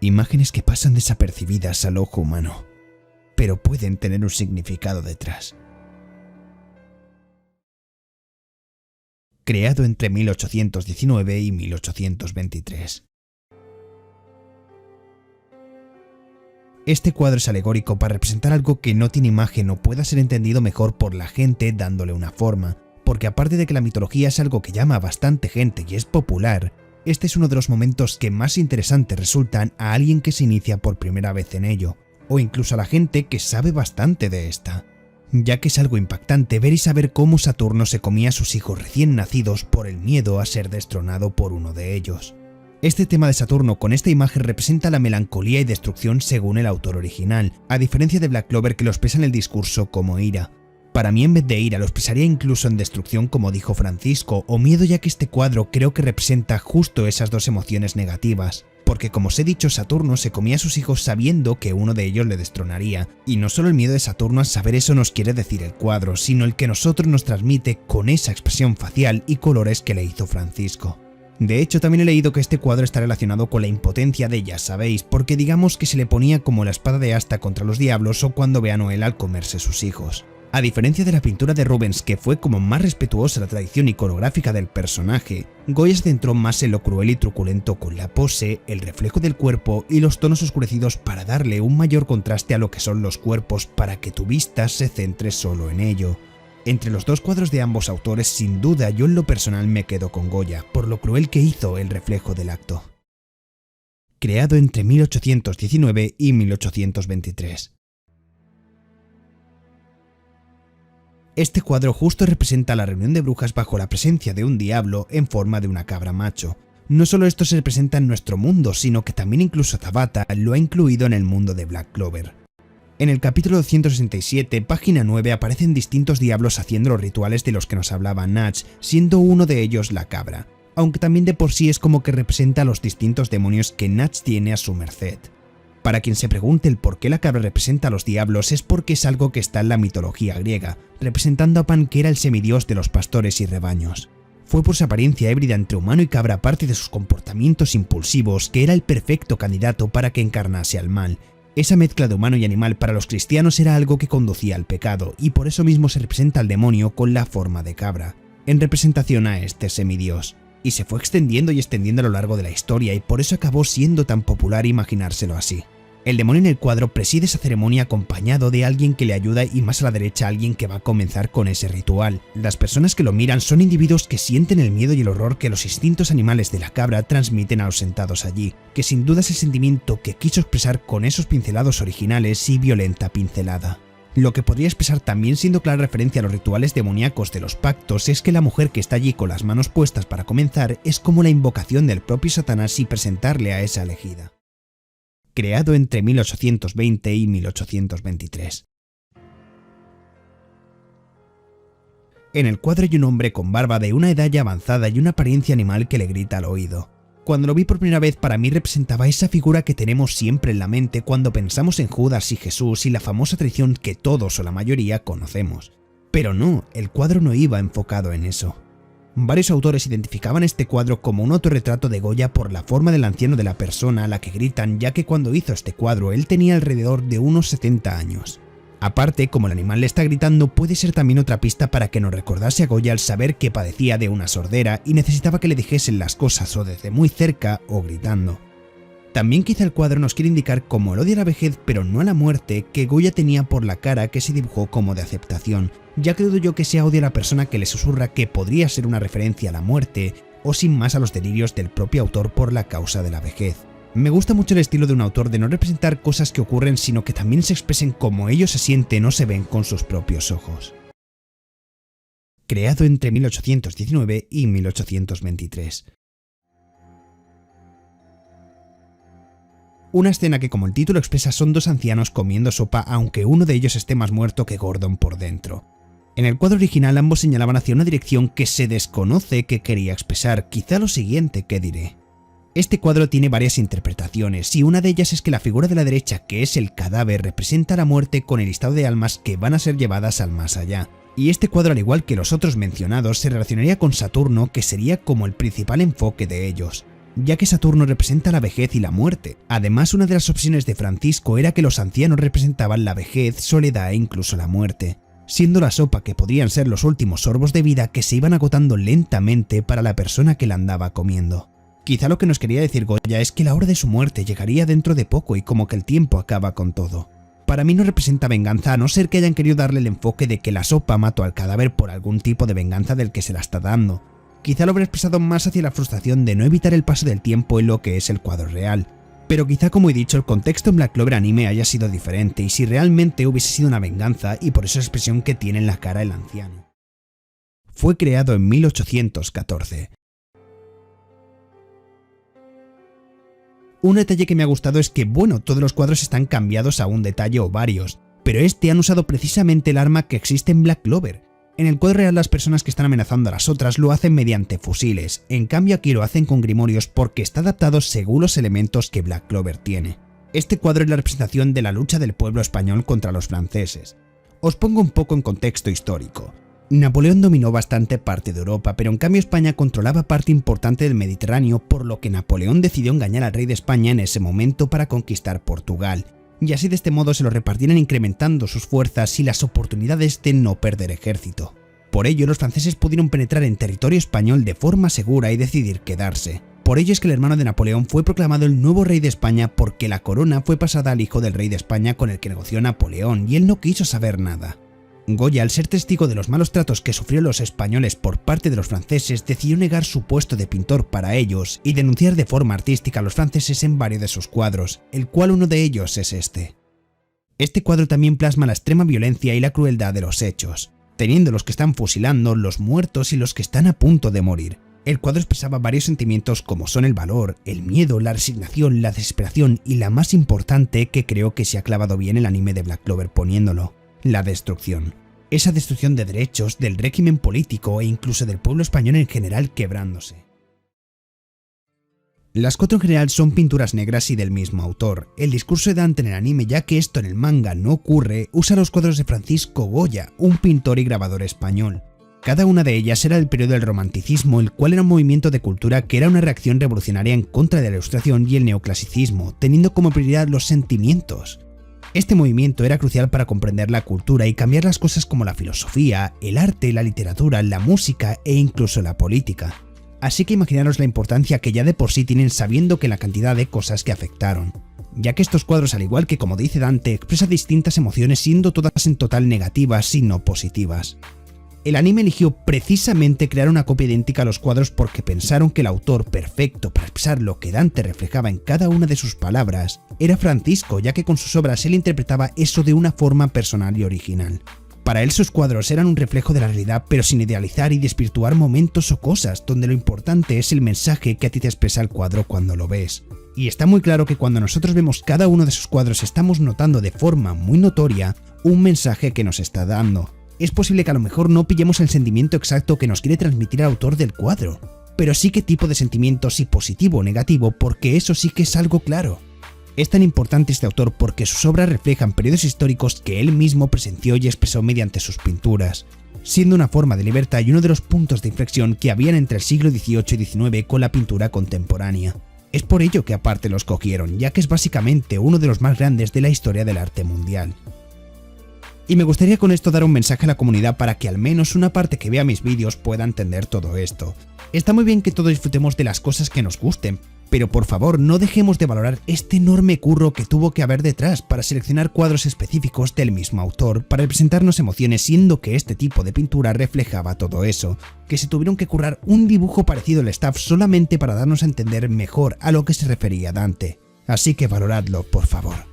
Imágenes que pasan desapercibidas al ojo humano, pero pueden tener un significado detrás. Creado entre 1819 y 1823. Este cuadro es alegórico para representar algo que no tiene imagen o pueda ser entendido mejor por la gente dándole una forma, porque aparte de que la mitología es algo que llama a bastante gente y es popular, este es uno de los momentos que más interesantes resultan a alguien que se inicia por primera vez en ello, o incluso a la gente que sabe bastante de esta, ya que es algo impactante ver y saber cómo Saturno se comía a sus hijos recién nacidos por el miedo a ser destronado por uno de ellos. Este tema de Saturno con esta imagen representa la melancolía y destrucción según el autor original, a diferencia de Black Clover que lo expresa en el discurso como ira. Para mí en vez de ira lo expresaría incluso en destrucción como dijo Francisco, o miedo, ya que este cuadro creo que representa justo esas dos emociones negativas. Porque como os he dicho, Saturno se comía a sus hijos sabiendo que uno de ellos le destronaría, y no solo el miedo de Saturno a saber eso nos quiere decir el cuadro, sino el que nosotros nos transmite con esa expresión facial y colores que le hizo Francisco. De hecho, también he leído que este cuadro está relacionado con la impotencia de ya sabéis, porque digamos que se le ponía como la espada de asta contra los diablos o cuando ve a Noel al comerse sus hijos. A diferencia de la pintura de Rubens, que fue como más respetuosa a la tradición iconográfica del personaje, Goya se centró más en lo cruel y truculento con la pose, el reflejo del cuerpo y los tonos oscurecidos para darle un mayor contraste a lo que son los cuerpos para que tu vista se centre solo en ello. Entre los dos cuadros de ambos autores, sin duda yo en lo personal me quedo con Goya, por lo cruel que hizo el reflejo del acto. Creado entre 1819 y 1823. Este cuadro justo representa la reunión de brujas bajo la presencia de un diablo en forma de una cabra macho. No solo esto se representa en nuestro mundo, sino que también incluso Tabata lo ha incluido en el mundo de Black Clover. En el capítulo 267, página 9, aparecen distintos diablos haciendo los rituales de los que nos hablaba Natch, siendo uno de ellos la cabra, aunque también de por sí es como que representa a los distintos demonios que Natch tiene a su merced. Para quien se pregunte el por qué la cabra representa a los diablos es porque es algo que está en la mitología griega, representando a Pan, que era el semidios de los pastores y rebaños. Fue por su apariencia híbrida entre humano y cabra, aparte de sus comportamientos impulsivos, que era el perfecto candidato para que encarnase al mal. Esa mezcla de humano y animal para los cristianos era algo que conducía al pecado, y por eso mismo se representa al demonio con la forma de cabra, en representación a este semidios. Y se fue extendiendo y extendiendo a lo largo de la historia, y por eso acabó siendo tan popular imaginárselo así. El demonio en el cuadro preside esa ceremonia acompañado de alguien que le ayuda y más a la derecha alguien que va a comenzar con ese ritual. Las personas que lo miran son individuos que sienten el miedo y el horror que los instintos animales de la cabra transmiten a los sentados allí, que sin duda es el sentimiento que quiso expresar con esos pincelados originales y violenta pincelada. Lo que podría expresar también siendo clara referencia a los rituales demoníacos de los pactos es que la mujer que está allí con las manos puestas para comenzar es como la invocación del propio Satanás y presentarle a esa elegida. Creado entre 1820 y 1823. En el cuadro hay un hombre con barba de una edad ya avanzada y una apariencia animal que le grita al oído. Cuando lo vi por primera vez, para mí representaba esa figura que tenemos siempre en la mente cuando pensamos en Judas y Jesús y la famosa traición que todos o la mayoría conocemos. Pero no, el cuadro no iba enfocado en eso. Varios autores identificaban este cuadro como un autorretrato de Goya por la forma del anciano de la persona a la que gritan, ya que cuando hizo este cuadro él tenía alrededor de unos 70 años. Aparte, como el animal le está gritando, puede ser también otra pista para que nos recordase a Goya al saber que padecía de una sordera y necesitaba que le dijesen las cosas o desde muy cerca o gritando. También quizá el cuadro nos quiere indicar como el odio a la vejez pero no a la muerte que Goya tenía por la cara que se dibujó como de aceptación, ya que dudo yo que sea odio a la persona que le susurra que podría ser una referencia a la muerte o sin más a los delirios del propio autor por la causa de la vejez. Me gusta mucho el estilo de un autor de no representar cosas que ocurren sino que también se expresen como ellos se sienten o se ven con sus propios ojos. Creado entre 1819 y 1823. Una escena que, como el título expresa, son dos ancianos comiendo sopa, aunque uno de ellos esté más muerto que Gordon por dentro. En el cuadro original ambos señalaban hacia una dirección que se desconoce que quería expresar, quizá lo siguiente que diré. Este cuadro tiene varias interpretaciones, y una de ellas es que la figura de la derecha, que es el cadáver, representa la muerte con el listado de almas que van a ser llevadas al más allá. Y este cuadro, al igual que los otros mencionados, se relacionaría con Saturno, que sería como el principal enfoque de ellos. ya que Saturno representa la vejez y la muerte. Además, una de las opciones de Francisco era que los ancianos representaban la vejez, soledad e incluso la muerte, siendo la sopa que podrían ser los últimos sorbos de vida que se iban agotando lentamente para la persona que la andaba comiendo. Quizá lo que nos quería decir Goya es que la hora de su muerte llegaría dentro de poco y como que el tiempo acaba con todo. Para mí no representa venganza, a no ser que hayan querido darle el enfoque de que la sopa mató al cadáver por algún tipo de venganza del que se la está dando. Quizá lo habrá expresado más hacia la frustración de no evitar el paso del tiempo en lo que es el cuadro real. Pero quizá, como he dicho, el contexto en Black Clover anime haya sido diferente y si realmente hubiese sido una venganza y por esa expresión que tiene en la cara el anciano. Fue creado en 1814. Un detalle que me ha gustado es que, bueno, todos los cuadros están cambiados a un detalle o varios, pero este han usado precisamente el arma que existe en Black Clover. En el cuadro real las personas que están amenazando a las otras lo hacen mediante fusiles, en cambio aquí lo hacen con grimorios porque está adaptado según los elementos que Black Clover tiene. Este cuadro es la representación de la lucha del pueblo español contra los franceses. Os pongo un poco en contexto histórico. Napoleón dominó bastante parte de Europa, pero en cambio España controlaba parte importante del Mediterráneo, por lo que Napoleón decidió engañar al rey de España en ese momento para conquistar Portugal, y así de este modo se lo repartieran incrementando sus fuerzas y las oportunidades de no perder ejército. Por ello los franceses pudieron penetrar en territorio español de forma segura y decidir quedarse. Por ello es que el hermano de Napoleón fue proclamado el nuevo rey de España porque la corona fue pasada al hijo del rey de España con el que negoció Napoleón y él no quiso saber nada. Goya, al ser testigo de los malos tratos que sufrieron los españoles por parte de los franceses, decidió negar su puesto de pintor para ellos y denunciar de forma artística a los franceses en varios de sus cuadros, el cual uno de ellos es este. Este cuadro también plasma la extrema violencia y la crueldad de los hechos, teniendo los que están fusilando, los muertos y los que están a punto de morir. El cuadro expresaba varios sentimientos como son el valor, el miedo, la resignación, la desesperación y la más importante que creo que se ha clavado bien el anime de Black Clover poniéndolo, la destrucción. Esa destrucción de derechos, del régimen político e incluso del pueblo español en general quebrándose. Las cuatro en general son pinturas negras y del mismo autor. El discurso de Dante en el anime, ya que esto en el manga no ocurre, usa los cuadros de Francisco Goya, un pintor y grabador español. Cada una de ellas era del periodo del romanticismo, el cual era un movimiento de cultura que era una reacción revolucionaria en contra de la ilustración y el neoclasicismo, teniendo como prioridad los sentimientos. Este movimiento era crucial para comprender la cultura y cambiar las cosas como la filosofía, el arte, la literatura, la música e incluso la política. Así que imaginaros la importancia que ya de por sí tienen sabiendo que la cantidad de cosas que afectaron, ya que estos cuadros, al igual que como dice Dante, expresan distintas emociones siendo todas en total negativas y no positivas. El anime eligió precisamente crear una copia idéntica a los cuadros porque pensaron que el autor perfecto para expresar lo que Dante reflejaba en cada una de sus palabras era Francisco, ya que con sus obras él interpretaba eso de una forma personal y original. Para él sus cuadros eran un reflejo de la realidad, pero sin idealizar y desvirtuar momentos o cosas, donde lo importante es el mensaje que a ti te expresa el cuadro cuando lo ves. Y está muy claro que cuando nosotros vemos cada uno de sus cuadros estamos notando de forma muy notoria un mensaje que nos está dando. Es posible que a lo mejor no pillemos el sentimiento exacto que nos quiere transmitir el autor del cuadro, pero sí qué tipo de sentimiento, si positivo o negativo, porque eso sí que es algo claro. Es tan importante este autor porque sus obras reflejan periodos históricos que él mismo presenció y expresó mediante sus pinturas, siendo una forma de libertad y uno de los puntos de inflexión que habían entre el siglo XVIII y XIX con la pintura contemporánea. Es por ello que aparte lo escogieron, ya que es básicamente uno de los más grandes de la historia del arte mundial. Y me gustaría con esto dar un mensaje a la comunidad para que al menos una parte que vea mis vídeos pueda entender todo esto. Está muy bien que todos disfrutemos de las cosas que nos gusten, pero por favor no dejemos de valorar este enorme curro que tuvo que haber detrás para seleccionar cuadros específicos del mismo autor para representarnos emociones, siendo que este tipo de pintura reflejaba todo eso, que se tuvieron que currar un dibujo parecido al staff solamente para darnos a entender mejor a lo que se refería Dante. Así que valoradlo, por favor.